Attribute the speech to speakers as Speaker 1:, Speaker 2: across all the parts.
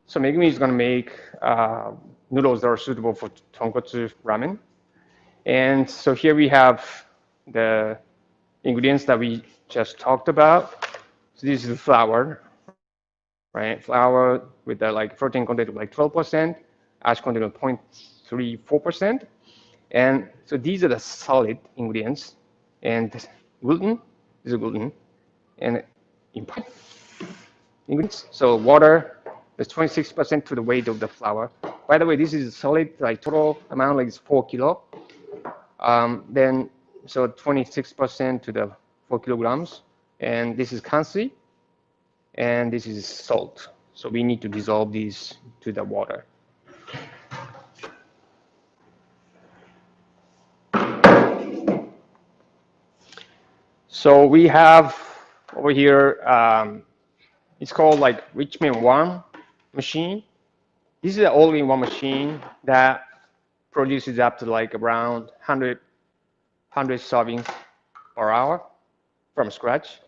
Speaker 1: So Megumi is going to make noodles that are suitable for tonkotsu ramen. And so here we have the ingredients that we just talked about. So this is flour, right? Flour with the like protein content of like 12%, ash content of 0.34%. And so these are the solid ingredients. And gluten, this is gluten. And important ingredients, so water, is 26% to the weight of the flour. By the way, this is solid, like total amount like is 4 kilo. Then, so 26% to the 4 kilograms. And this is kanshi, and this is salt. So we need to dissolve these to the water. So we have over here, it's called like Richmond One machine. This is the all-in-one machine that produces up to like around 100 servings per hour from scratch.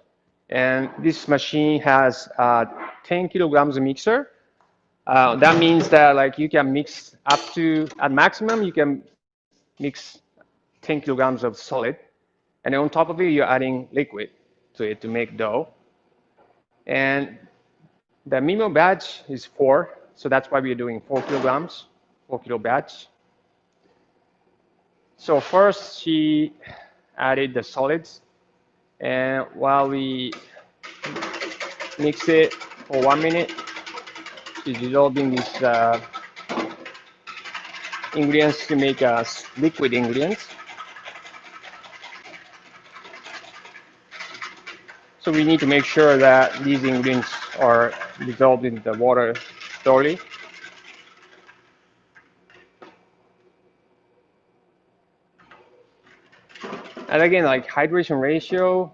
Speaker 1: And this machine has 10 kilograms of mixer. That means that like you can mix up to, at maximum, you can mix 10 kilograms of solid. And on top of it, you're adding liquid to it to make dough. And the minimum batch is 4. So that's why we're doing 4 kilograms, 4 kilo batch. So first she added the solids, and while we mix it for 1 minute, she's dissolving these ingredients to make liquid ingredients. So we need to make sure that these ingredients are dissolved in the water thoroughly. And again, like hydration ratio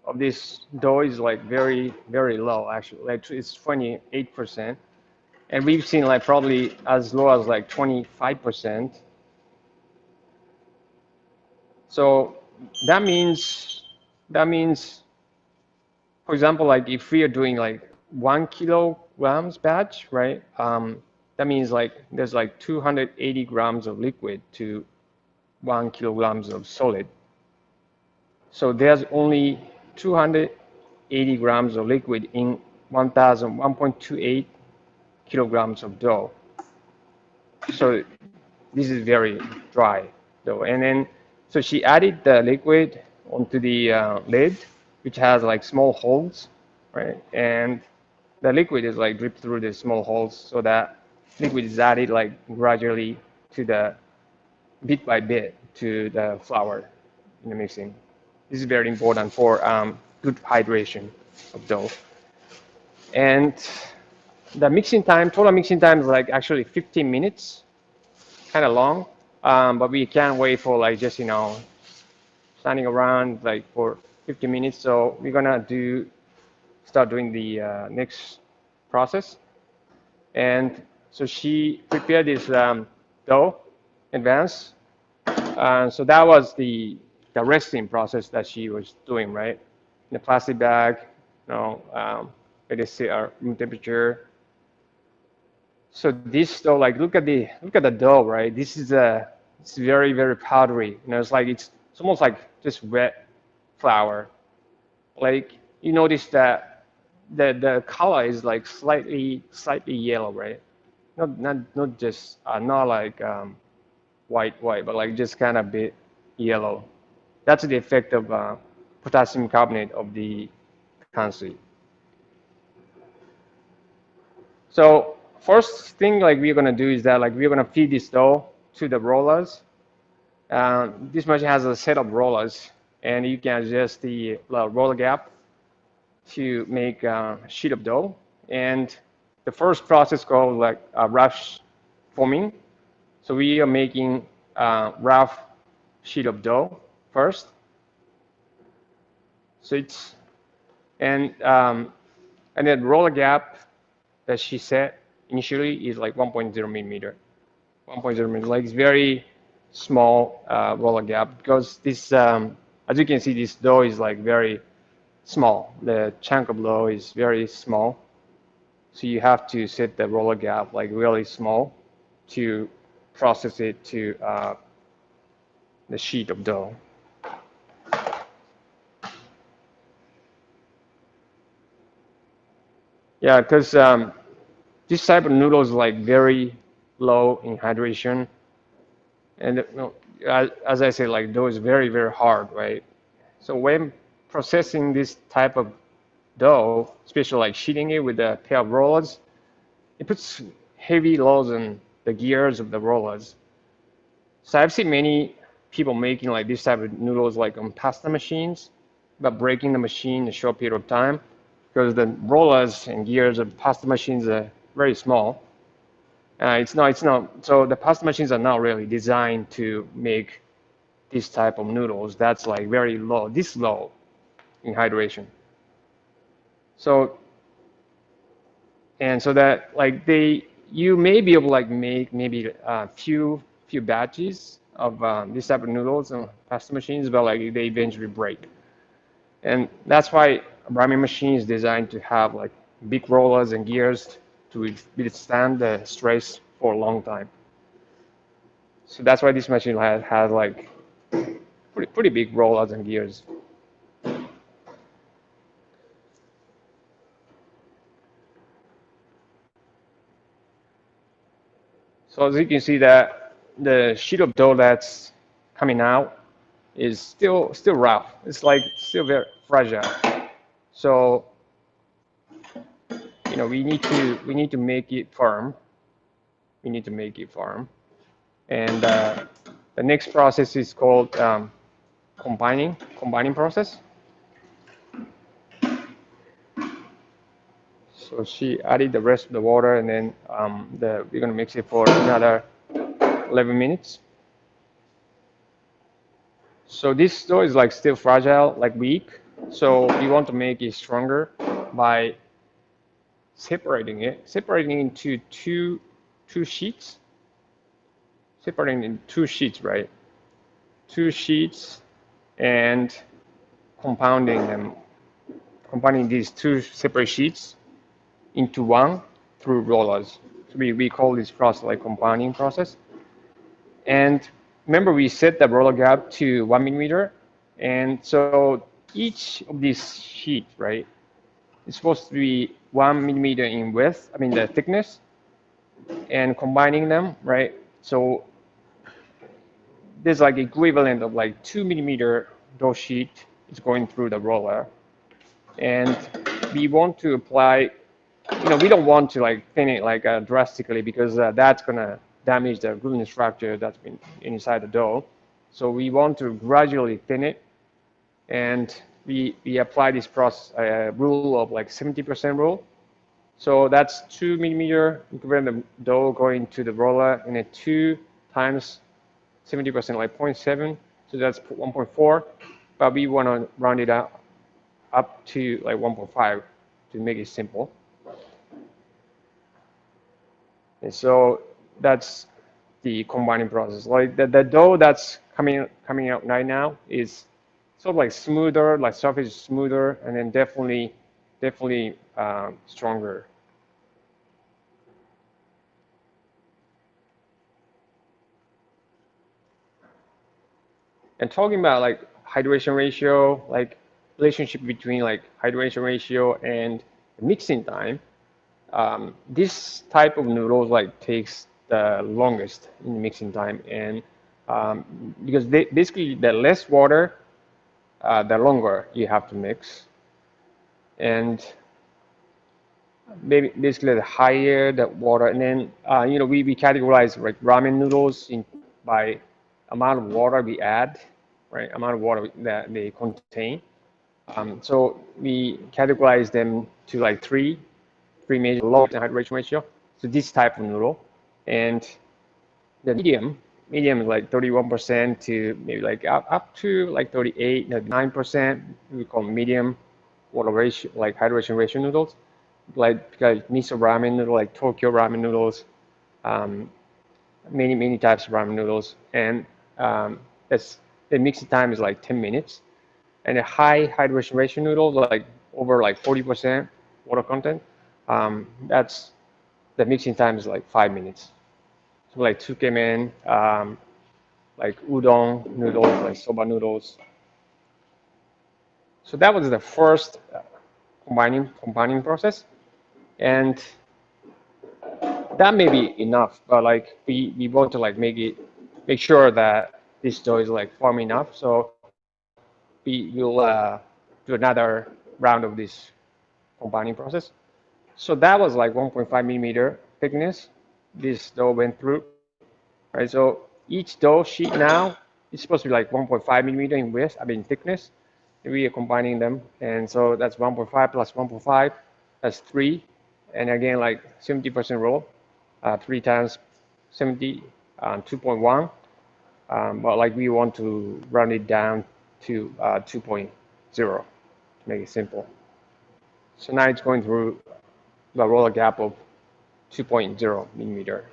Speaker 1: of this dough is like very, very low actually. Like it's 28%. And we've seen like probably as low as like 25%. So that means, for example, like if we are doing like 1 kilograms batch, right? That means like there's like 280 grams of liquid to 1 kilograms of solid. So there's only 280 grams of liquid in 1.28 kilograms of dough. So this is very dry dough. And then, so she added the liquid onto the lid, which has like small holes, right? And the liquid is like dripped through the small holes, so that liquid is added like gradually to the bit by bit to the flour in the mixing. This is very important for good hydration of dough. And the mixing time, total mixing time is like actually 15 minutes, kind of long, but we can't wait for like just, you know, standing around like for 15 minutes. So we're gonna start doing the next process. And so she prepared this dough in advance. So that was the resting process that she was doing, right? In a plastic bag, you know, let it sit at room temperature. So this dough, like look at the dough, right? This is it's very, very powdery. You know, it's almost like just wet flour. Like you notice that the color is like slightly yellow, right? Not just not like white, but like just kind of bit yellow. That's the effect of potassium carbonate of the kanshi. So first thing like we're gonna do is that like we're gonna feed this dough to the rollers. This machine has a set of rollers, and you can adjust the roller gap to make a sheet of dough. And the first process called like rough forming. So we are making a rough sheet of dough first. So it's and then roller gap that she set initially is like 1.0 millimeter. 1.0 millimeter, like it's very small roller gap because this, as you can see, this dough is like very small. The chunk of dough is very small. So you have to set the roller gap like really small to process it to the sheet of dough. Yeah, because this type of noodle is like very low in hydration, and as I say, like dough is very very hard, right? So when processing this type of dough, especially like sheeting it with a pair of rollers, it puts heavy loads on the gears of the rollers. So I've seen many people making like this type of noodles like on pasta machines, but breaking the machine in a short period of time because the rollers and gears of pasta machines are very small. It's not. So the pasta machines are not really designed to make this type of noodles. That's like very low, this low in hydration. So and so that like you may be able to like make maybe a few batches of this type of noodles on pasta machines, but like they eventually break. And that's why a ramen machine is designed to have like big rollers and gears to withstand the stress for a long time. So that's why this machine has like pretty big rollers and gears. So as you can see that the sheet of dough that's coming out is still rough. It's like still very fragile. So we need to make it firm. We need to make it firm. And the next process is called combining process. So she added the rest of the water, and then we're gonna mix it for another 11 minutes. So this dough is like still fragile, like weak. So we want to make it stronger by separating into two sheets, separating in two sheets, right? Two sheets and compounding them, combining these two separate sheets into one through rollers. So we call this process like compounding process. And remember we set the roller gap to 1 millimeter. And so each of these sheets, right, is supposed to be 1 millimeter in width, I mean the thickness, and combining them, right? So there's like equivalent of like 2 millimeter dough sheet is going through the roller. And we want to apply, we don't want to like thin it like drastically because that's gonna damage the gluten structure that's been inside the dough. So we want to gradually thin it, and we apply this process rule of like 70% rule. So that's 2 millimeter equivalent of dough going to the roller, and then 2 times 70%, like 0.7, so that's 1.4, but we want to round it up to like 1.5 to make it simple. And so that's the combining process. Like the dough that's coming out right now is sort of like smoother, like surface is smoother, and then definitely stronger. And talking about like hydration ratio, like relationship between like hydration ratio and mixing time, this type of noodles like takes the longest in mixing time, and because basically the less water, the longer you have to mix, and maybe basically the higher the water, and then we categorize like ramen noodles by amount of water we add, right? Amount of water that they contain. So we categorize them to like three major low hydration ratio. So this type of noodle, and the medium is like 31% to maybe like up to like 38, 9%. We call medium water ratio, like hydration ratio noodles, like miso ramen noodle, like Tokyo ramen noodles, many types of ramen noodles, and that's the mixing time is like 10 minutes. and a high hydration ratio noodles, like over like 40% water content, that's the mixing time is like 5 minutes. So like tsukemen, like udon noodles, like soba noodles. So that was the first combining process, and that may be enough. But like we want to like make sure that this dough is like firm enough. So we will do another round of this combining process. So that was like 1.5 millimeter thickness. This dough went through, right? So each dough sheet now is supposed to be like 1.5 millimeter in width, I mean thickness. And we are combining them, and so that's 1.5 plus 1.5, that's 3. And again, like 70% roll, 3 times 70, 2.1. But like we want to round it down to 2.0 to make it simple. So now it's going through the roller gap of 2.0 millimeter.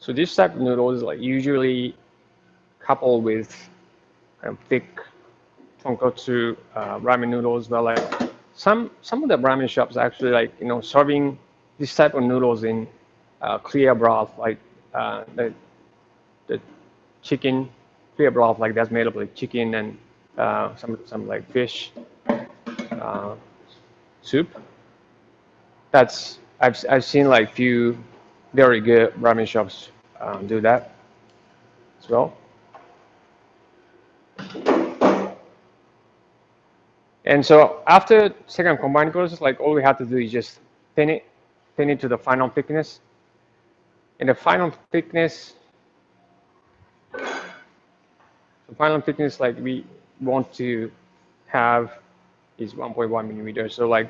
Speaker 1: So this type of noodle is like usually coupled with kind of thick tonkotsu ramen noodles, but like some of the ramen shops actually like serving this type of noodles in clear broth, like the chicken clear broth, like that's made of like chicken and some like fish uh, soup. That's I've seen like few very good ramen shops do that as well. And so after second combining process, like all we have to do is just thin it to the final thickness. And the final thickness like we want to have is 1.1 millimeters. So like,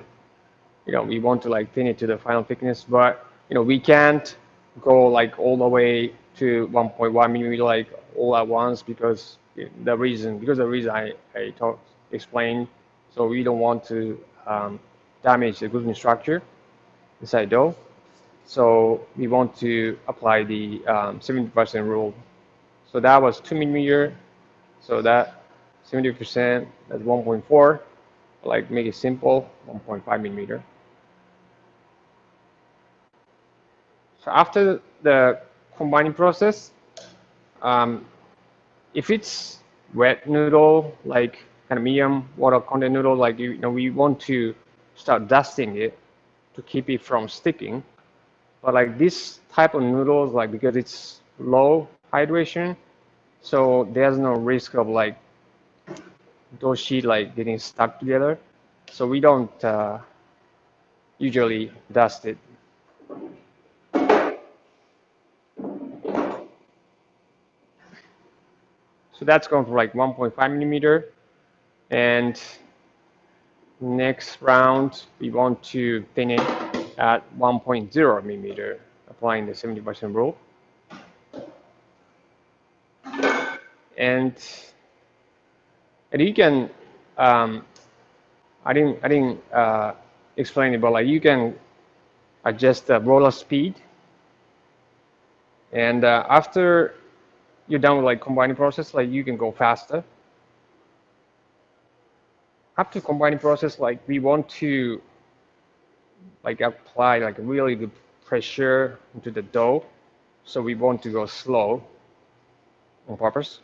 Speaker 1: we want to like thin it to the final thickness, but we can't go like all the way to 1.1 millimeter like all at once because the reason I explained. So we don't want to damage the gluten structure inside dough. So we want to apply the 70% rule. So that was 2 millimeter. So that 70%, that's 1.4. Like make it simple, 1.5 millimeter. So after the combining process, if it's wet noodle, like kind of medium water content noodle, like we want to start dusting it to keep it from sticking. But like this type of noodles, like because it's low hydration, so there's no risk of like those sheet like getting stuck together. So we don't usually dust it. So that's going for like 1.5 millimeter. And next round, we want to thin it at 1.0 millimeter, applying the 70% rule. And you can, I didn't explain it, but like you can adjust the roller speed. And after you're done with like combining process, like you can go faster. After combining process, like we want to like apply like really good pressure into the dough. So we want to go slow on purpose.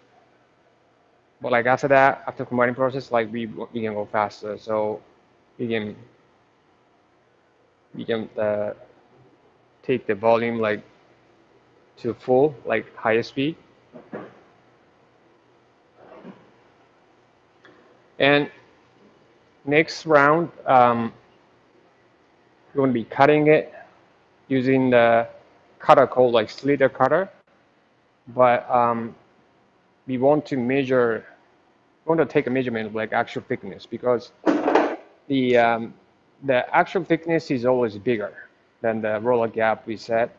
Speaker 1: But like after that, after combining process, like we can go faster. So we can take the volume like to full, like higher speed. And next round, we're going to be cutting it using the cutter called like slither cutter. But we want to take a measurement of like actual thickness, because the actual thickness is always bigger than the roller gap we set.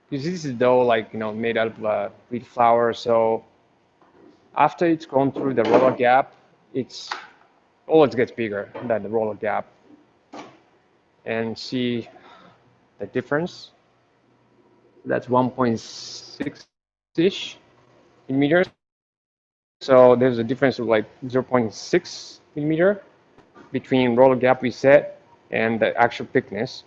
Speaker 1: Because this is dough like made out of wheat flour, so after it's gone through the roller gap, it's always gets bigger than the roller gap. And see the difference. That's 1.6-ish millimeters. So there's a difference of like 0.6 millimeter between roller gap we set and the actual thickness.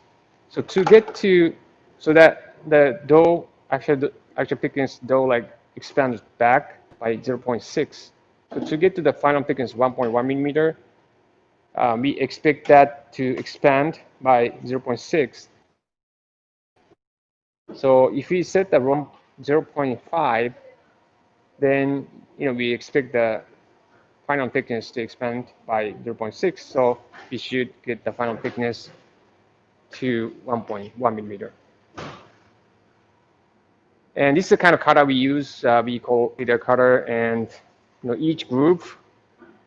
Speaker 1: So to get to, so that the dough, actual thickness dough like expands back by 0.6. So to get to the final thickness 1.1 millimeter, we expect that to expand by 0.6. So if we set the 0.5, then we expect the final thickness to expand by 0.6. So we should get the final thickness to 1.1 millimeter. And this is the kind of cutter we use. We call it a cutter, and each groove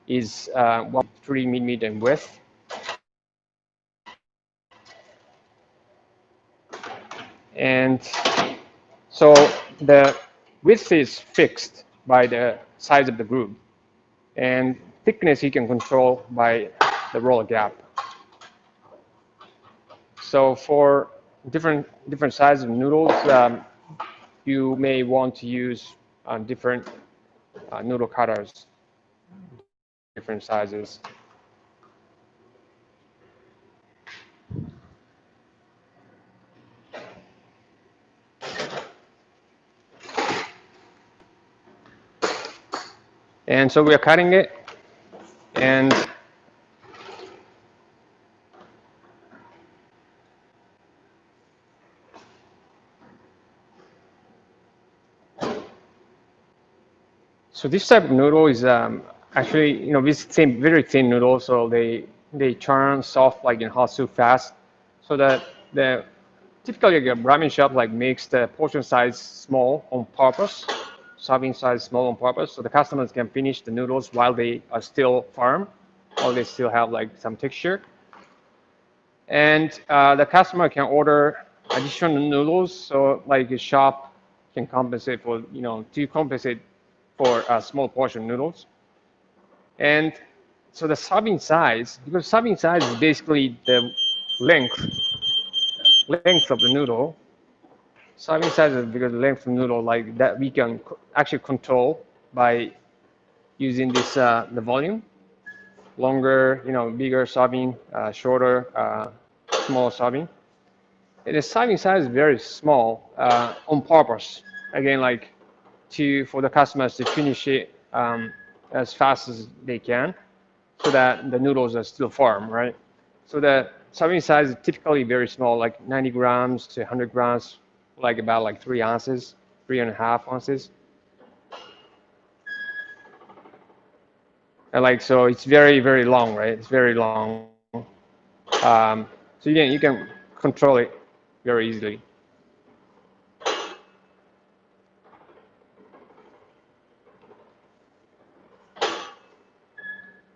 Speaker 1: is 1.3 millimeter in width. And so the width is fixed by the size of the groove, and thickness you can control by the roller gap. So for different sizes of noodles, you may want to use different noodle cutters, different sizes. And so we are cutting it, and so this type of noodle is actually this very thin noodle, so they turn soft like in hot soup fast. So that typically a ramen shop like makes the portion size small on purpose, serving size small on purpose, so the customers can finish the noodles while they are still firm, or they still have like some texture. And the customer can order additional noodles, so like a shop can compensate for for a small portion noodles. And so the serving size, because serving size is basically the length of the noodle. Serving size is because the length of the noodle like that we can actually control by using this the volume. Longer, bigger serving, shorter, smaller serving. And the serving size is very small on purpose. Again, like for the customers to finish it as fast as they can, so that the noodles are still firm, right? So the serving size is typically very small, like 90 grams to 100 grams, like about like 3 ounces, 3.5 ounces. And like, so it's very, very long, right? It's very long. So you can control it very easily.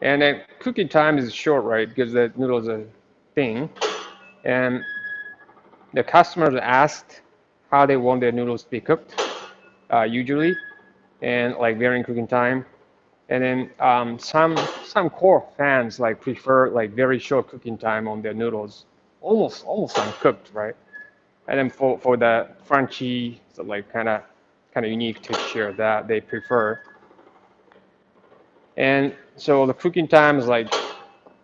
Speaker 1: And then cooking time is short, right? Because the noodles are thin. And the customers asked how they want their noodles to be cooked, usually, and like varying cooking time. And then some core fans like prefer like very short cooking time on their noodles, almost uncooked, right? And then for the crunchy, so like kind of unique texture that they prefer. And so the cooking time is like,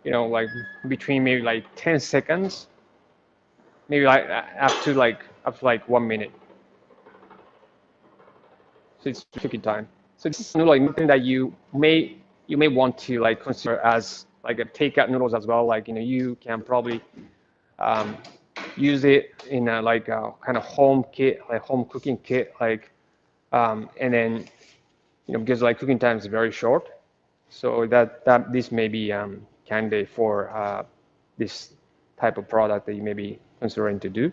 Speaker 1: like between maybe like 10 seconds, maybe like up to like 1 minute. So it's cooking time. So this is like something that you may want to like consider as like a takeout noodles as well. Like you can probably use it in a like a kind of home kit, like home cooking kit, like and then because like cooking time is very short, so that this may be candidate for this type of product that you may be considering to do.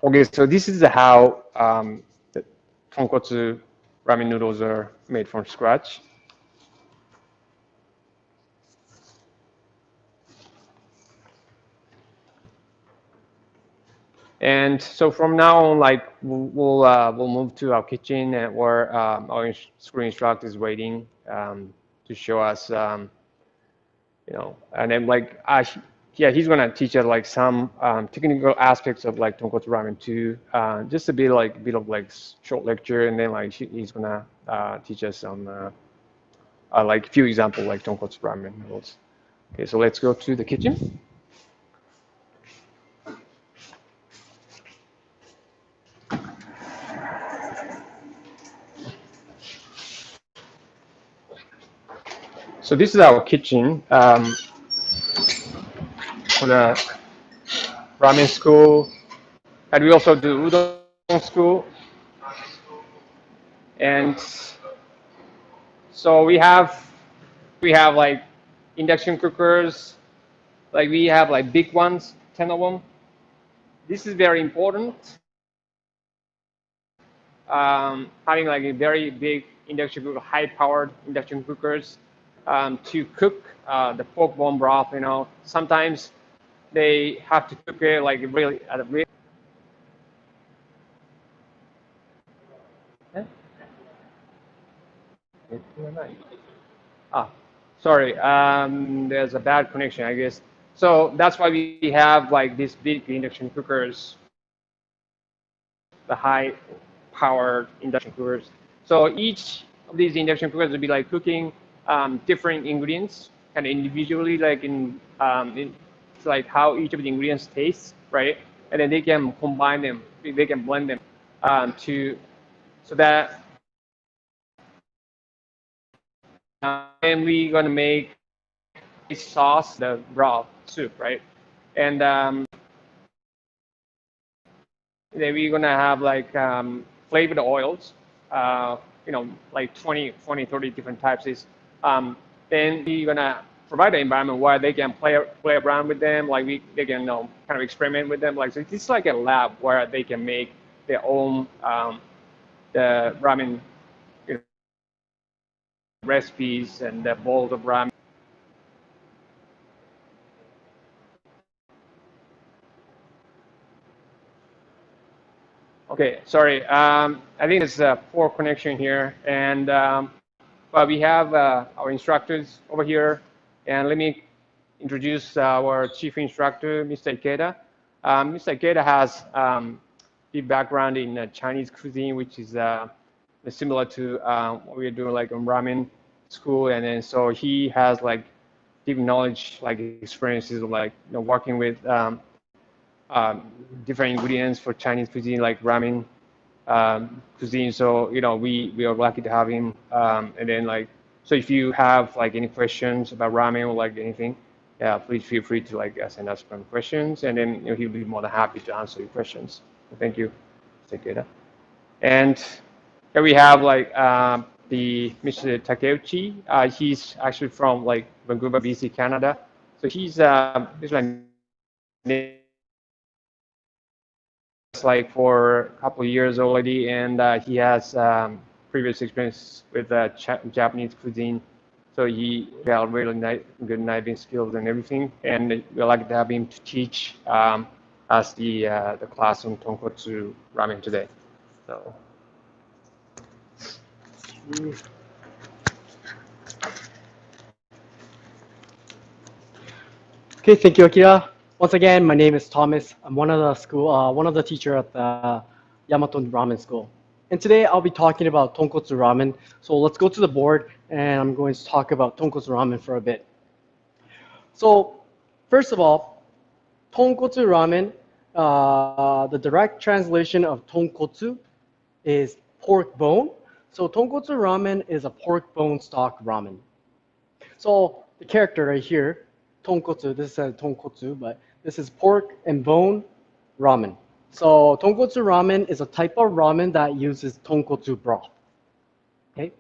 Speaker 1: Okay, so this is how the tonkotsu ramen noodles are made from scratch. And so from now on, like we'll move to our kitchen, and where our screen instructor is waiting to show us, you know, and then like yeah, he's gonna teach us like some technical aspects of like tonkotsu ramen too, just a bit of like short lecture, and then like he's gonna teach us some like a few examples like tonkotsu ramen noodles. Okay, so let's go to the kitchen. So this is our kitchen for the ramen school, and we also do udon school. And so we have like induction cookers, like we have like big ones, 10 of them. This is very important. Having like a very big induction cooker, high-powered induction cookers to cook the pork bone broth. You know, sometimes they have to cook it like really at a really. Ah, sorry. There's a bad connection, I guess. So that's why we have like these big induction cookers, the high-powered induction cookers. So each of these induction cookers will be like cooking different ingredients, kind of individually, like it's like how each of the ingredients tastes, right? And then they can combine them, they can blend them to so that and we're gonna make this sauce, the broth soup, right? And then we're gonna have like flavored oils, you know, like 20, 30 different types. Then we're gonna provide an environment where they can play around with them, like they can, you know, kind of experiment with them. Like so it's like a lab where they can make their own the ramen, you know, recipes and the bowls of ramen. Okay, sorry. I think it's a poor connection here, and but we have our instructors over here, and let me introduce our chief instructor, Mr. Ikeda. Mr. Ikeda has deep background in Chinese cuisine, which is similar to what we're doing like in ramen school, and then so he has like deep knowledge, like experiences of like, you know, working with different ingredients for Chinese cuisine, like ramen cuisine. So, you know, we are lucky to have him. And then like, so if you have like any questions about ramen or like anything, yeah, please feel free to like send us some questions, and then, you know, he'll be more than happy to answer your questions. So thank you, Takeda. And here we have like the Mr. Takeuchi. He's actually from like Vancouver, BC, Canada. So he's like for a couple of years already, and he has previous experience with Japanese cuisine. So he got really good knifing skills and everything, and we're lucky to have him to teach us the class on tonkotsu ramen today. So.
Speaker 2: Okay, thank you, Akira. Once again, my name is Thomas. I'm one of the teacher at the Yamato Ramen School. And today I'll be talking about tonkotsu ramen. So let's go to the board, and I'm going to talk about tonkotsu ramen for a bit. So first of all, tonkotsu ramen, the direct translation of tonkotsu is pork bone. So tonkotsu ramen is a pork bone stock ramen. So the character right here, tonkotsu, this says tonkotsu, but this is pork and bone ramen. So tonkotsu ramen is a type of ramen that uses tonkotsu broth. Okay,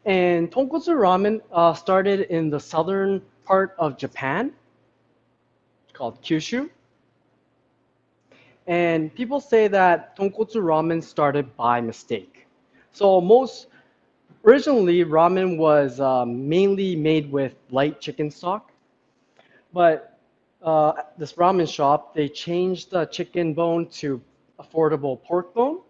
Speaker 2: and tonkotsu ramen started in the southern part of Japan, called Kyushu. And people say that tonkotsu ramen started by mistake. So originally ramen was mainly made with light chicken stock, but this ramen shop, they changed the chicken bone to affordable pork bone.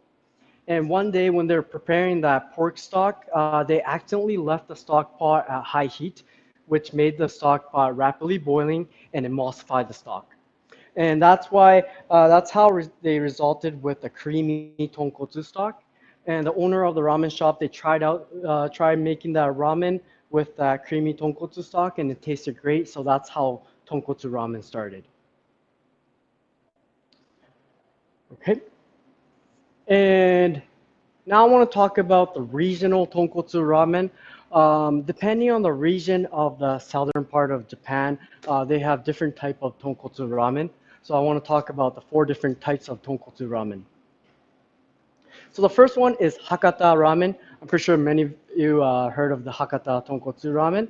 Speaker 2: And one day when they're preparing that pork stock, they accidentally left the stock pot at high heat, which made the stock pot rapidly boiling and emulsified the stock. And that's how they resulted with the creamy tonkotsu stock. And the owner of the ramen shop, they tried making that ramen with that creamy tonkotsu stock, and it tasted great. So that's how tonkotsu ramen started. Okay. And now I want to talk about the regional tonkotsu ramen. Depending on the region of the southern part of Japan, they have different type of tonkotsu ramen. So I want to talk about the 4 different types of tonkotsu ramen. So the first one is Hakata ramen. I'm pretty sure many of you heard of the Hakata tonkotsu ramen.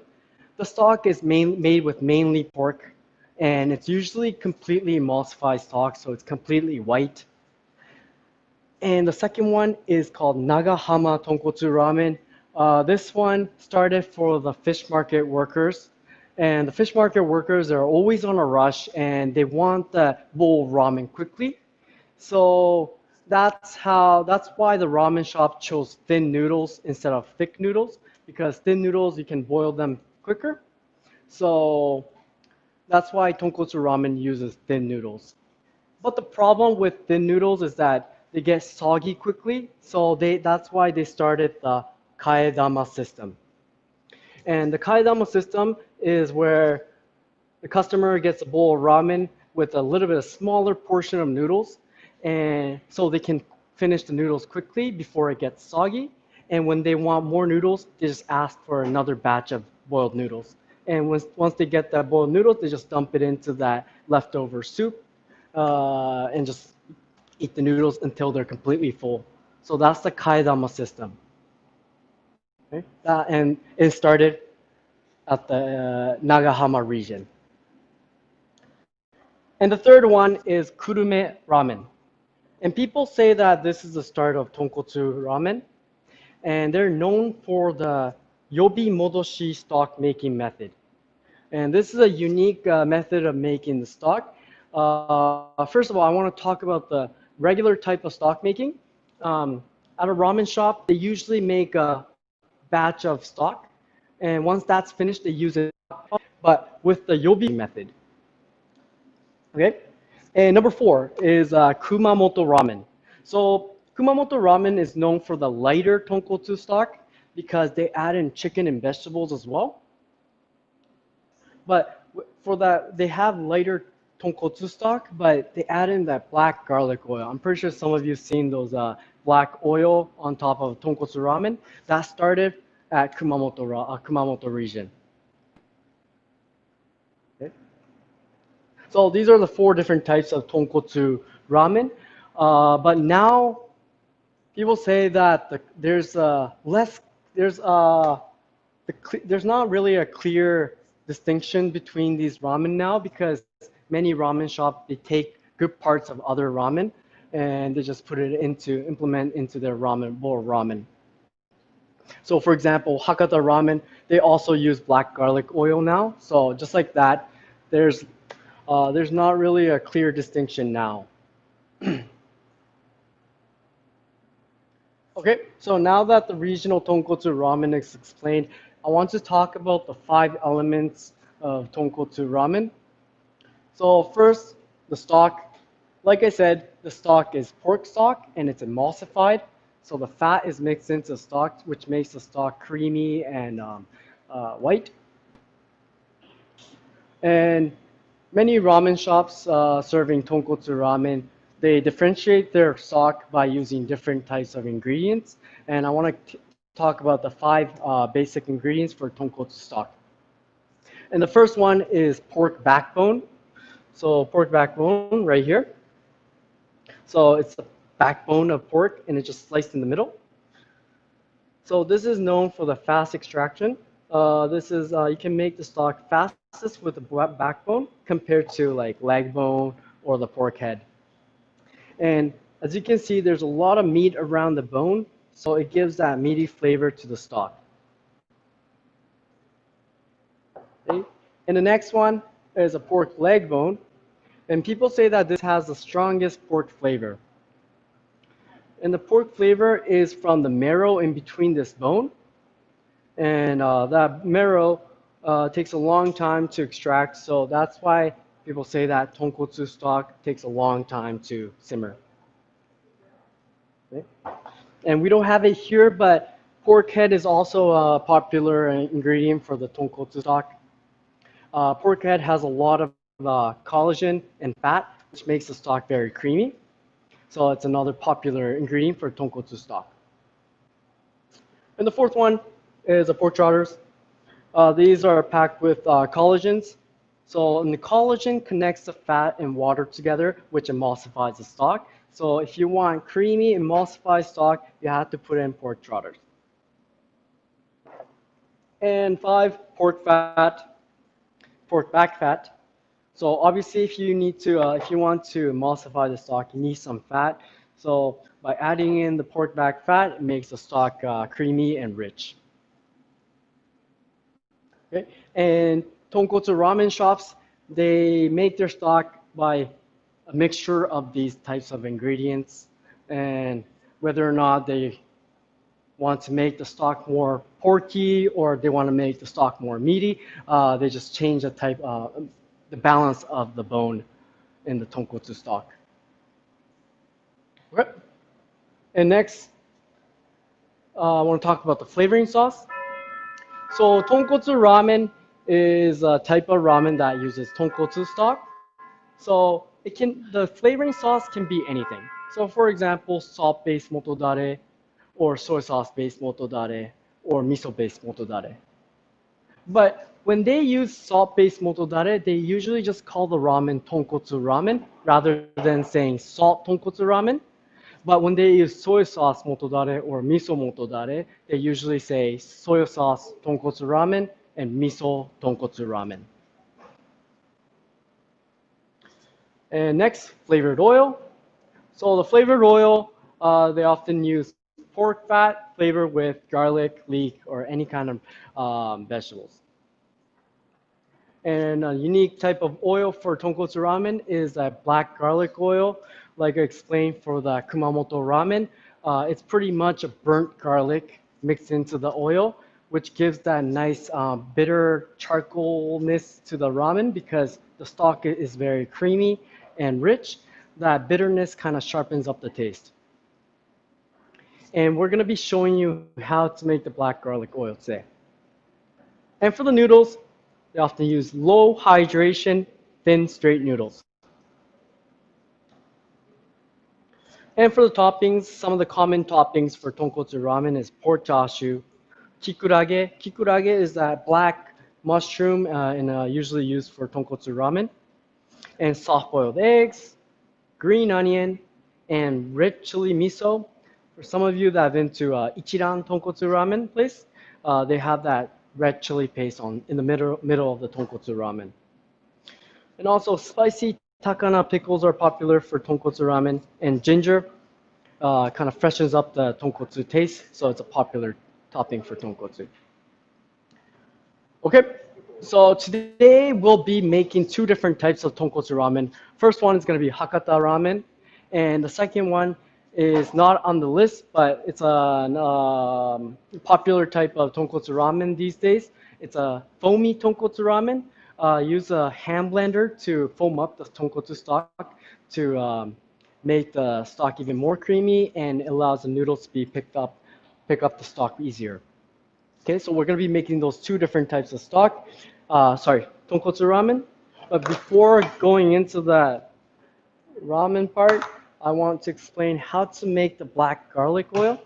Speaker 2: The stock is made with mainly pork, and it's usually completely emulsified stock, so it's completely white. And the second one is called Nagahama tonkotsu ramen. This one started for the fish market workers. And the fish market workers are always on a rush and they want the bowl of ramen quickly. So that's why the ramen shop chose thin noodles instead of thick noodles, because thin noodles, you can boil them quicker. So that's why tonkotsu ramen uses thin noodles. But the problem with thin noodles is that they get soggy quickly, so that's why they started the kaedama system. And the kaedama system is where the customer gets a bowl of ramen with a little bit of smaller portion of noodles, and so they can finish the noodles quickly before it gets soggy. And when they want more noodles, they just ask for another batch of boiled noodles. And once they get that boiled noodles, they just dump it into that leftover soup and just eat the noodles until they're completely full. So that's the kaedama system. Okay? And it started at the Nagahama region. And the third one is kurume ramen. And people say that this is the start of tonkotsu ramen. And they're known for the yobi modoshi stock making method. And this is a unique method of making the stock. First of all, I want to talk about the regular type of stock making. At a ramen shop, they usually make a batch of stock. And once that's finished, they use it, but with the yobi method. Okay. And number 4 is Kumamoto ramen. So Kumamoto ramen is known for the lighter tonkotsu stock because they add in chicken and vegetables as well. But for that, they have lighter tonkotsu stock, but they add in that black garlic oil. I'm pretty sure some of you have seen those black oil on top of tonkotsu ramen. That started at Kumamoto region. Okay. So these are the 4 different types of tonkotsu ramen. But now people say that there's not really a clear distinction between these ramen now, because many ramen shops, they take good parts of other ramen and they just implement into their bowl of ramen. So for example, Hakata ramen, they also use black garlic oil now. So just like that, there's not really a clear distinction now. Okay, so now that the regional tonkotsu ramen is explained, I want to talk about the 5 elements of tonkotsu ramen. So first, the stock. Like I said, the stock is pork stock and it's emulsified. So the fat is mixed into stock, which makes the stock creamy and white. And many ramen shops serving tonkotsu ramen, they differentiate their stock by using different types of ingredients. And I want to talk about the 5 basic ingredients for tonkotsu stock. And the first one is pork backbone. So pork backbone right here. So it's the backbone of pork and it's just sliced in the middle. So this is known for the fast extraction. You can make the stock fastest with the backbone compared to like leg bone or the pork head. And as you can see, there's a lot of meat around the bone. So it gives that meaty flavor to the stock. Okay. And the next one is a pork leg bone. And people say that this has the strongest pork flavor. And the pork flavor is from the marrow in between this bone. And that marrow takes a long time to extract, so that's why people say that tonkotsu stock takes a long time to simmer. Okay. And we don't have it here, but pork head is also a popular ingredient for the tonkotsu stock. Pork head has a lot of collagen and fat, which makes the stock very creamy. So it's another popular ingredient for tonkotsu stock. And the fourth one is the pork trotters. These are packed with collagens. So and the collagen connects the fat and water together, which emulsifies the stock. So if you want creamy emulsified stock, you have to put in pork trotters. And 5, pork fat, pork back fat. So obviously, if you want to emulsify the stock, you need some fat. So by adding in the pork back fat, it makes the stock creamy and rich. Okay. And tonkotsu ramen shops, they make their stock by a mixture of these types of ingredients, and whether or not they want to make the stock more porky or they want to make the stock more meaty, they just change the type, the balance of the bone in the tonkotsu stock. Okay. And next, I want to talk about the flavoring sauce. So tonkotsu ramen is a type of ramen that uses tonkotsu stock. So the flavoring sauce can be anything. So for example, salt-based motodare, or soy sauce-based motodare, or miso-based motodare. But when they use salt-based motodare, they usually just call the ramen tonkotsu ramen rather than saying salt tonkotsu ramen. But when they use soy sauce motodare or miso motodare, they usually say soy sauce tonkotsu ramen and miso tonkotsu ramen. And next, flavored oil. So the flavored oil, they often use pork fat flavored with garlic, leek, or any kind of vegetables. And a unique type of oil for tonkotsu ramen is that black garlic oil, like I explained for the Kumamoto ramen. It's pretty much a burnt garlic mixed into the oil, which gives that nice bitter charcoalness to the ramen because the stock is very creamy and rich. That bitterness kind of sharpens up the taste. And we're going to be showing you how to make the black garlic oil today. And for the noodles, they often use low hydration, thin, straight noodles. And for the toppings, some of the common toppings for tonkotsu ramen is pork chashu, kikurage. Kikurage is that black mushroom and usually used for tonkotsu ramen. And soft-boiled eggs, green onion, and red chili miso. For some of you that have been to Ichiran tonkotsu ramen place, they have that red chili paste in the middle of the tonkotsu ramen. And also spicy takana pickles are popular for tonkotsu ramen, and ginger kind of freshens up the tonkotsu taste, so it's a popular topping for tonkotsu. Okay, so today we'll be making 2 different types of tonkotsu ramen. First one is going to be Hakata ramen, and the second one is not on the list, but it's a popular type of tonkotsu ramen these days. It's a foamy tonkotsu ramen. Use a hand blender to foam up the tonkotsu stock to make the stock even more creamy, and it allows the noodles to be pick up the stock easier. Okay, so we're going to be making those 2 different types of stock. Tonkotsu ramen. But before going into the ramen part, I want to explain how to make the black garlic oil.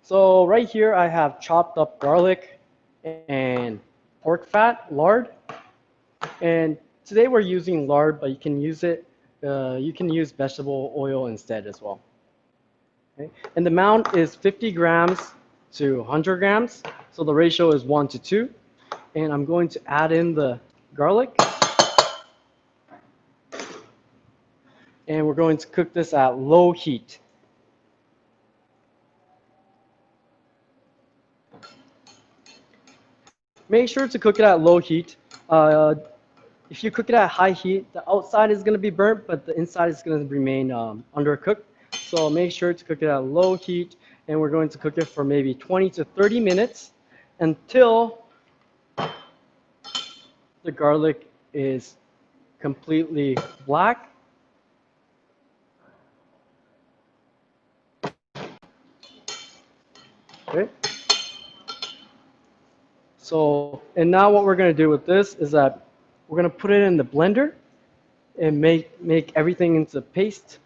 Speaker 2: So right here I have chopped up garlic and pork fat, lard. And today we're using lard, but you can use vegetable oil instead as well. Okay? And the amount is 50 grams to 100 grams. So the ratio is 1 to 2. And I'm going to add in the garlic. and we're going to cook this at low heat. Make sure to cook it at low heat. If you cook it at high heat, the outside is going to be burnt, but the inside is going to remain undercooked. So make sure to cook it at low heat, and we're going to cook it for maybe 20 to 30 minutes until the garlic is completely black. Okay. So, and now what we're going to do with this is that we're going to put it in the blender and make everything into paste.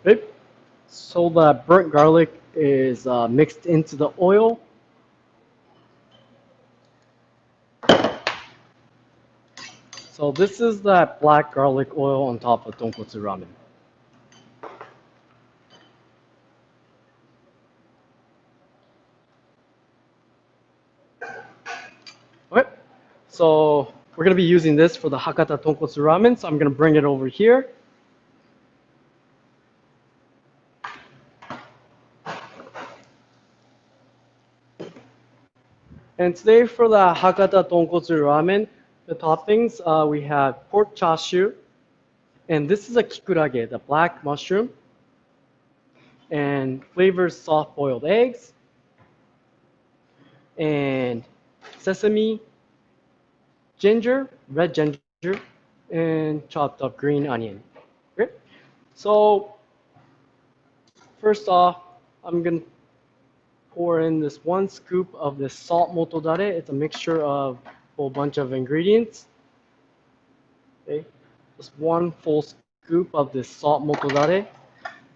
Speaker 2: Okay. So the burnt garlic is mixed into the oil. So this is that black garlic oil on top of tonkotsu ramen. Okay. So we're going to be using this for the Hakata tonkotsu ramen. So I'm going to bring it over here. And today for the Hakata tonkotsu ramen, the toppings, we have pork chashu, and this is a kikurage, the black mushroom, and flavored soft-boiled eggs, and sesame, ginger, red ginger, and chopped up green onion. Okay. So first off, I'm going to pour in this 1 scoop of this salt motodare. It's a mixture of a whole bunch of ingredients. Okay. Just 1 full scoop of this salt motodare.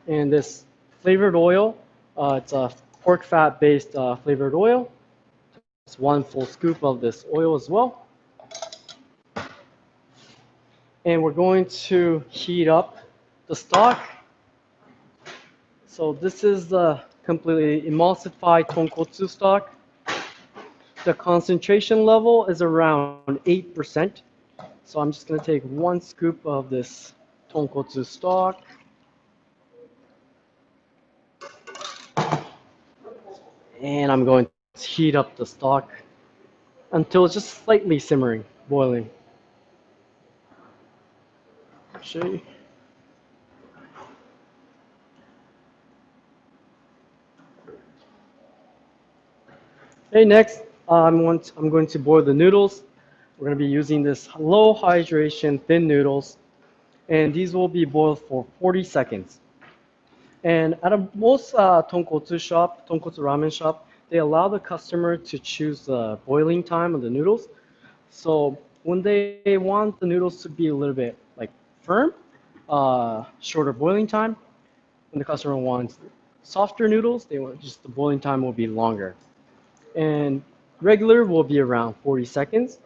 Speaker 2: And this flavored oil, it's a pork fat based flavored oil. It's 1 full scoop of this oil as well. And we're going to heat up the stock. So this is the completely emulsified tonkotsu stock. The concentration level is around 8%. So I'm just going to take 1 scoop of this tonkotsu stock. And I'm going to heat up the stock until it's just slightly simmering, boiling. Show you. Okay, next I'm going to boil the noodles. We're going to be using this low hydration thin noodles, and these will be boiled for 40 seconds. And at most tonkotsu ramen shop, they allow the customer to choose the boiling time of the noodles. So when they want the noodles to be a little bit like firm, shorter boiling time. When the customer wants softer noodles, they want just the boiling time will be longer. And regular will be around 40 seconds.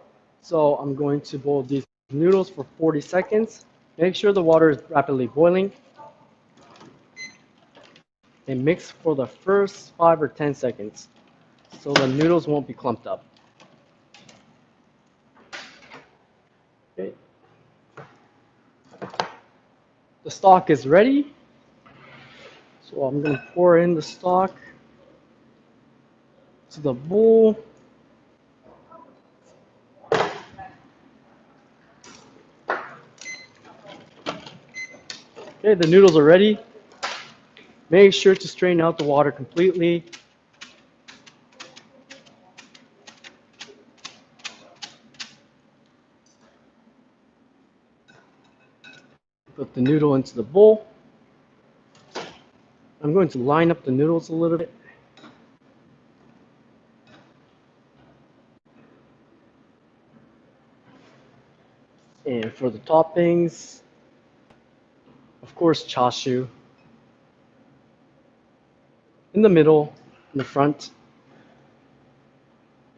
Speaker 2: So I'm going to boil these noodles for 40 seconds. Make sure the water is rapidly boiling. And mix for the first 5 or 10 seconds so the noodles won't be clumped up. Okay. The stock is ready. So I'm going to pour in the stock to the bowl. Okay, the noodles are ready. Make sure to strain out the water completely. Put the noodle into the bowl. I'm going to line up the noodles a little bit. the toppings, of course, chashu. In the middle, in the front,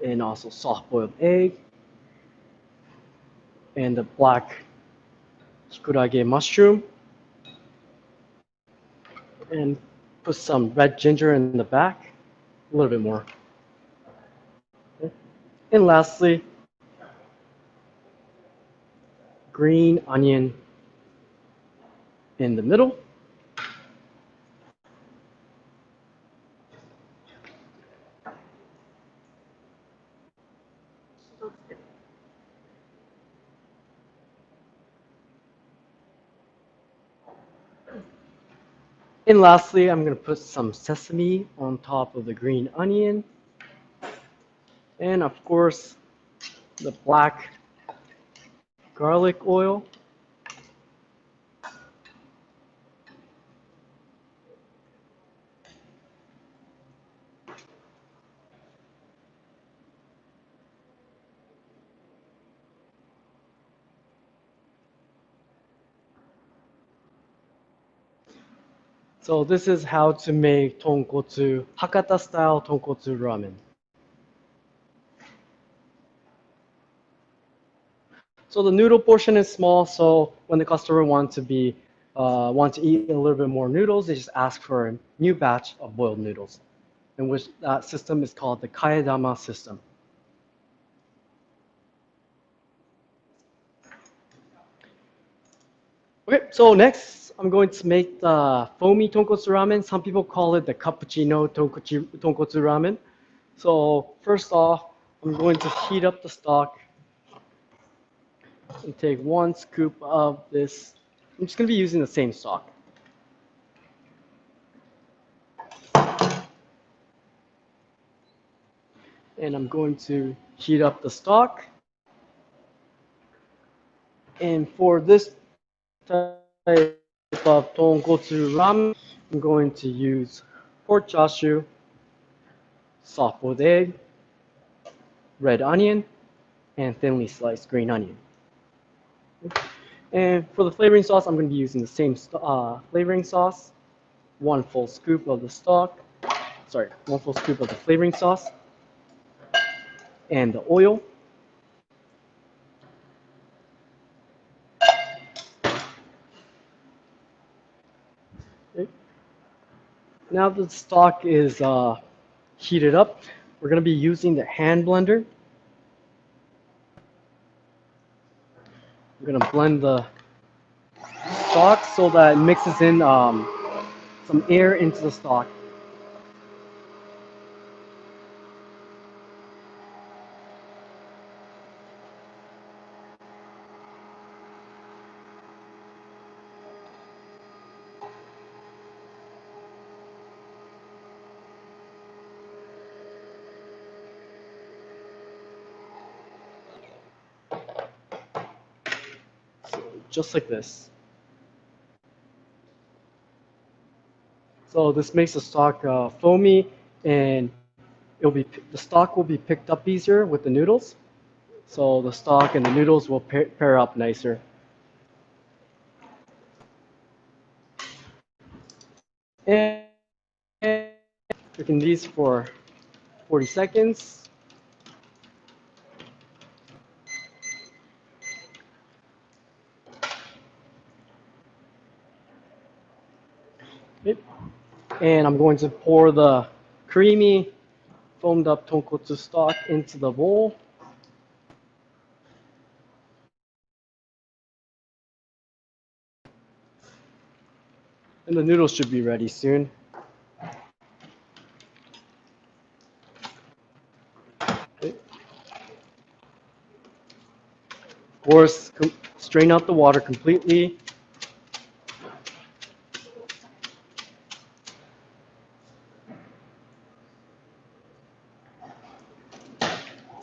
Speaker 2: and also soft-boiled egg, and the black hikurage mushroom, and put some red ginger in the back, a little bit more. Okay. And lastly, green onion in the middle. And lastly, I'm going to put some sesame on top of the green onion. And of course, the black garlic oil. So this is how to make tonkotsu, Hakata style tonkotsu ramen. So the noodle portion is small, so when the customer want to eat a little bit more noodles, they just ask for a new batch of boiled noodles, in which that system is called the kaedama system. Okay, so next I'm going to make the foamy tonkotsu ramen. Some people call it the cappuccino tonkotsu ramen. So first off, I'm going to heat up the stock and take 1 scoop of this. I'm just going to be using the same stock. And I'm going to heat up the stock. And for this type of tonkotsu ramen, I'm going to use pork chashu, soft-boiled egg, red onion, and thinly sliced green onion. And for the flavoring sauce, I'm going to be using the same flavoring sauce, 1 full scoop of the stock, 1 full scoop of the flavoring sauce, and the oil. Okay. Now that the stock is heated up, we're going to be using the hand blender. I'm going to blend the stock so that it mixes in some air into the stock. So just like this. So this makes the stock foamy, and the stock will be picked up easier with the noodles. So the stock and the noodles will pair up nicer. And cooking these for 40 seconds. And I'm going to pour the creamy, foamed up tonkotsu stock into the bowl. And the noodles should be ready soon. Okay. Of course, strain out the water completely.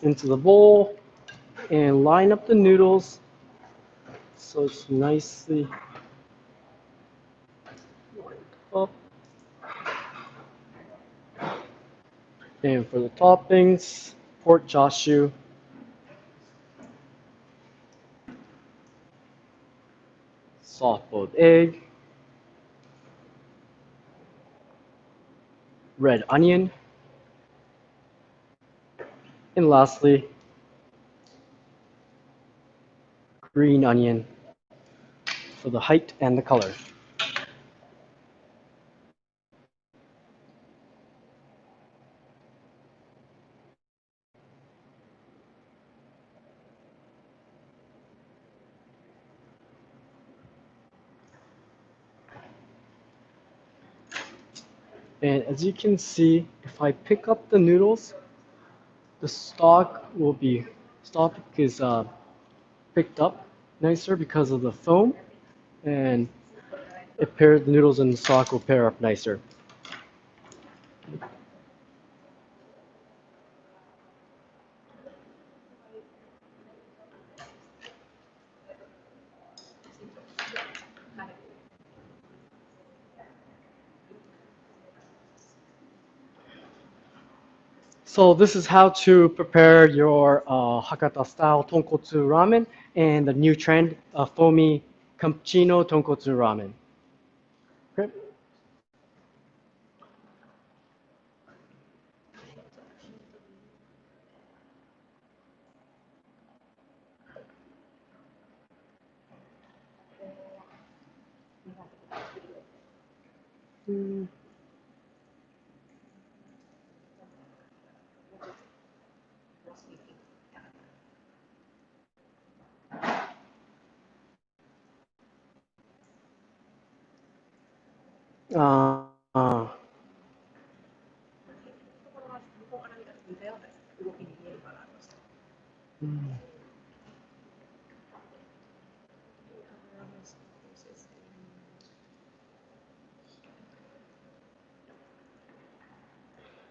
Speaker 2: Into the bowl and line up the noodles so it's nicely lined up. And for the toppings, pork chashu, soft-boiled egg, red onion, and lastly, green onion for the height and the color. And as you can see, if I pick up the noodles, the stock is picked up nicer because of the foam, and the noodles and the stock will pair up nicer. So this is how to prepare your Hakata style tonkotsu ramen and the new trend, foamy cappuccino tonkotsu ramen. Okay. Uh,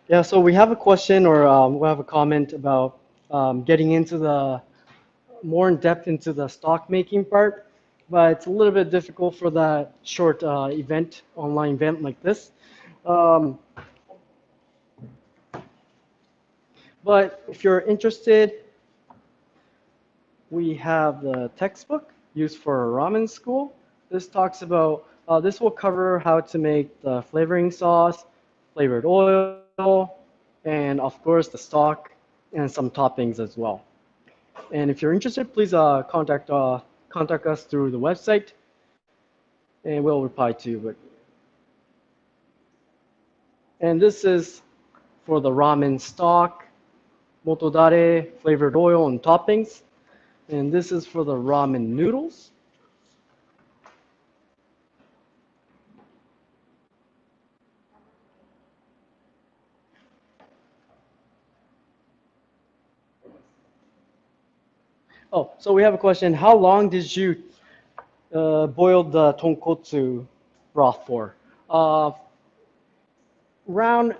Speaker 2: Yeah, so we have a question or we have a comment about getting into the more in depth into the stock making part, but it's a little bit difficult for that short online event like this. But if you're interested, we have the textbook used for ramen school. This talks about, this will cover how to make the flavoring sauce, flavored oil, and of course the stock and some toppings as well. And if you're interested, please contact us through the website, and we'll reply to you. And this is for the ramen stock, motodare, flavored oil, and toppings. And this is for the ramen noodles. Oh, so we have a question. How long did you boil the tonkotsu broth for? Around,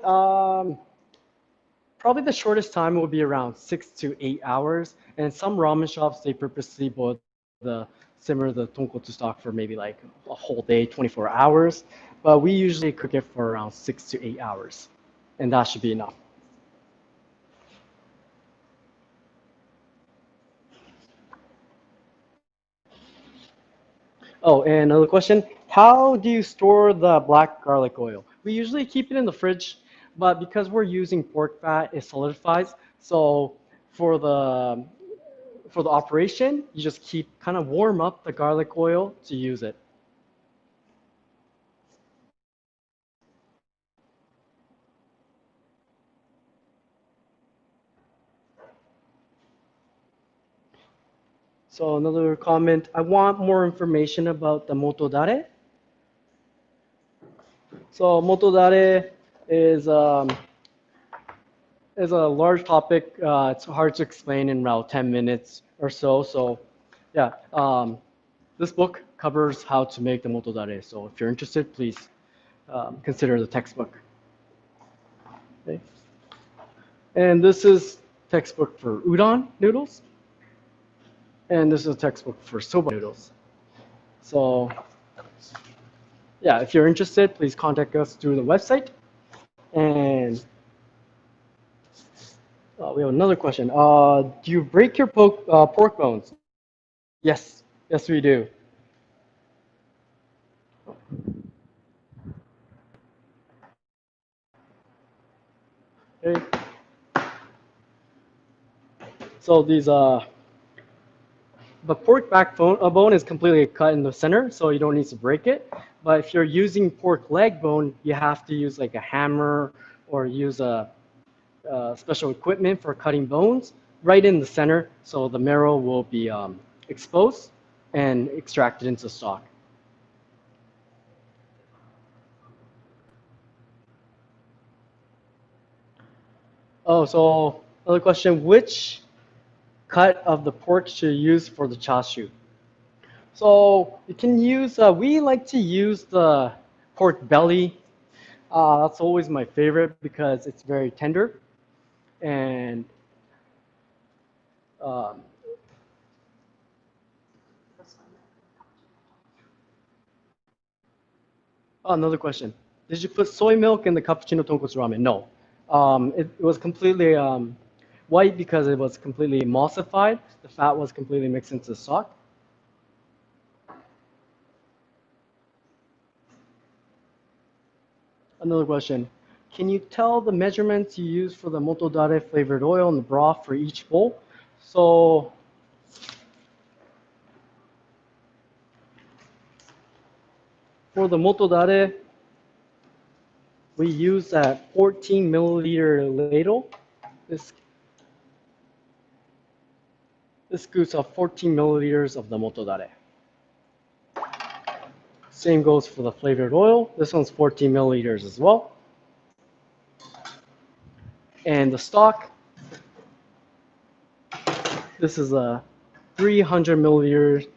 Speaker 2: probably the shortest time will be around 6 to 8 hours. And some ramen shops, they purposely simmer the tonkotsu stock for maybe like a whole day, 24 hours. But we usually cook it for around 6 to 8 hours. And that should be enough. Oh, and another question. How do you store the black garlic oil? We usually keep it in the fridge, but because we're using pork fat, it solidifies. So for the operation, you just kind of warm up the garlic oil to use it. So another comment, I want more information about the motodare. So motodare is a large topic. It's hard to explain in about 10 minutes or so. So yeah, this book covers how to make the motodare. So if you're interested, please consider the textbook. Okay. And this is textbook for udon noodles. And this is a textbook for soba noodles. So yeah, if you're interested, please contact us through the website. And we have another question. Do you break your pork bones? Yes, yes we do. Okay. So these the pork backbone is completely cut in the center, so you don't need to break it. But if you're using pork leg bone, you have to use like a hammer or use a special equipment for cutting bones right in the center, so the marrow will be exposed and extracted into stock. Oh, so another question, which cut of the pork should you use for the chashu? So you can use, we like to use the pork belly. That's always my favorite because it's very tender. And another question. Did you put soy milk in the cappuccino tonkotsu ramen? No. It was completely white because it was completely emulsified. The fat was completely mixed into the stock. Another question. Can you tell the measurements you use for the motodare flavored oil and the broth for each bowl? So for the motodare, we use that 14 milliliter ladle. This scoops up 14 milliliters of the motodare. Same goes for the flavored oil. This one's 14 milliliters as well. And the stock, this is a 300 milliliter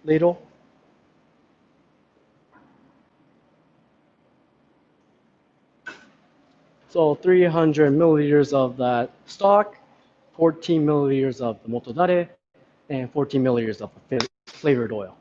Speaker 2: ladle. So 300 milliliters of that stock, 14 milliliters of the motodare, and 14 milliliters of the flavored oil.